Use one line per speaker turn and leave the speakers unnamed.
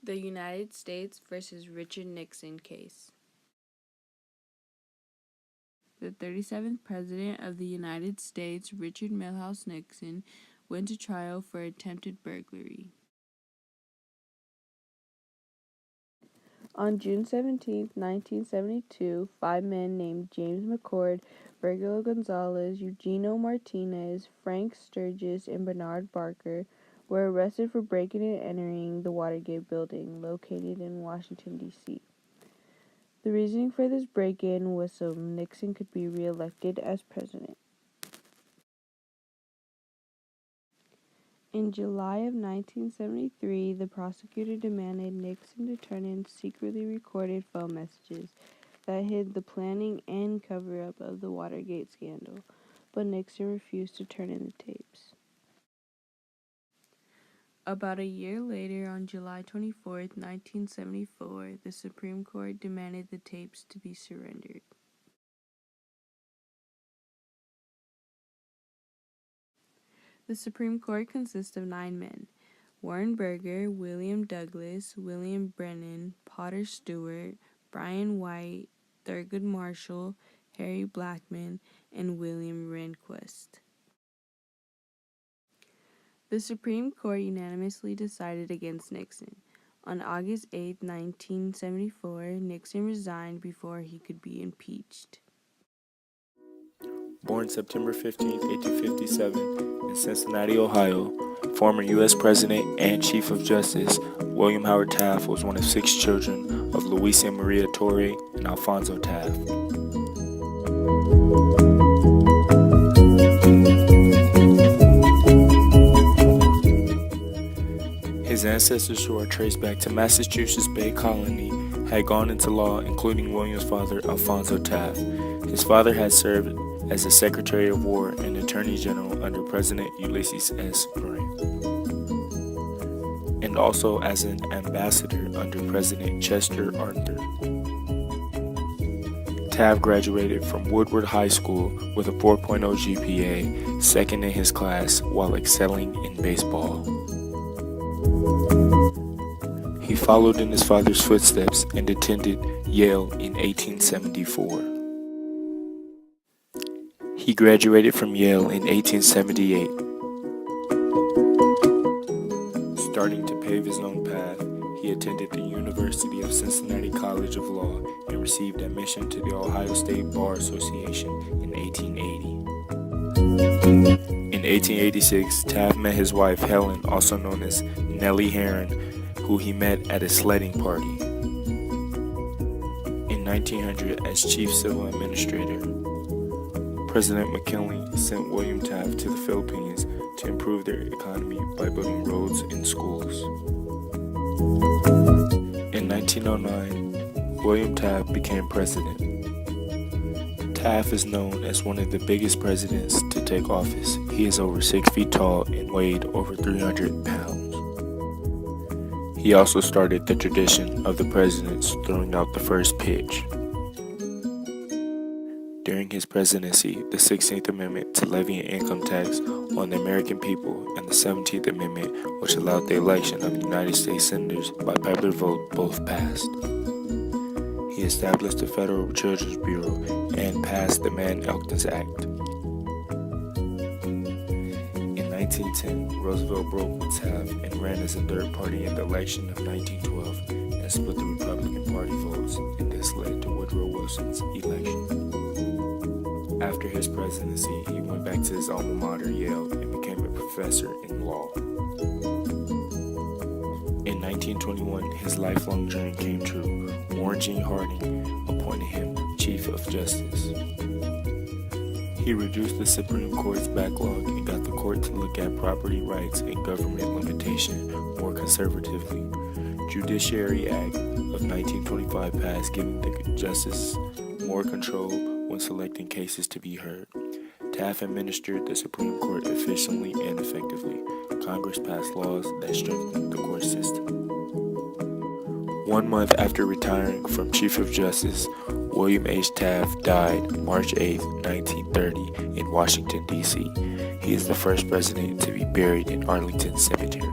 The United States versus Richard Nixon case. The 37th President of the United States, Richard Milhouse Nixon, went to trial for attempted burglary. On June 17, 1972, 5 men named James McCord, Virgilio Gonzalez, Eugenio Martinez, Frank Sturgis, and Bernard Barker were arrested for breaking and entering the Watergate building, located in Washington, D.C. The reasoning for this break-in was so Nixon could be re-elected as president. In July of 1973, the prosecutor demanded Nixon to turn in secretly recorded phone messages that hid the planning and cover-up of the Watergate scandal, but Nixon refused to turn in the tapes. About a year later, on July 24, 1974, the Supreme Court demanded the tapes to be surrendered. The Supreme Court consists of 9 men: Warren Burger, William Douglas, William Brennan, Potter Stewart, Brian White, Thurgood Marshall, Harry Blackmun, and William Rehnquist. The Supreme Court unanimously decided against Nixon. On August 8, 1974, Nixon resigned before he could be impeached.
Born September 15, 1857, in Cincinnati, Ohio, former U.S. President and Chief of Justice, William Howard Taft was one of 6 children of Luisa Maria Torre and Alfonso Taft. His ancestors, who are traced back to Massachusetts Bay Colony, had gone into law, including William's father, Alfonso Taft. His father had served as the Secretary of War and Attorney General under President Ulysses S. Grant, and also as an ambassador under President Chester Arthur. Taft graduated from Woodward High School with a 4.0 GPA, second in his class, while excelling in baseball. He followed in his father's footsteps and attended Yale in 1874. He graduated from Yale in 1878. Starting to pave his own path, he attended the University of Cincinnati College of Law and received admission to the Ohio State Bar Association in 1880. In 1886, Taft met his wife Helen, also known as Nellie Herron, who he met at a sledding party. In 1900, as Chief Civil Administrator, President McKinley sent William Taft to the Philippines to improve their economy by building roads and schools. In 1909, William Taft became president. Taft is known as one of the biggest presidents to take office. He is over 6 feet tall and weighed over 300 pounds. He also started the tradition of the presidents throwing out the first pitch. During his presidency, the 16th Amendment to levy an income tax on the American people and the 17th Amendment, which allowed the election of United States senators by popular vote, both passed. He established the Federal Children's Bureau and passed the Mann-Elkins Act. In 1910, Roosevelt broke with Taft and ran as a third party in the election of 1912 and split the Republican Party votes, and this led to Woodrow Wilson's election. After his presidency, he went back to his alma mater, Yale, and became a professor in law. In 1921, his lifelong dream came true. Warren G. Harding appointed him Chief of Justice. He reduced the Supreme Court's backlog and got the court to look at property rights and government limitation more conservatively. Judiciary Act of 1925 passed, giving the justices more control when selecting cases to be heard. Taft administered the Supreme Court efficiently and effectively. Congress passed laws that strengthened the court system. 1 month after retiring from Chief of Justice, William H. Taft died March 8, 1930, in Washington, D.C. He is the first president to be buried in Arlington Cemetery.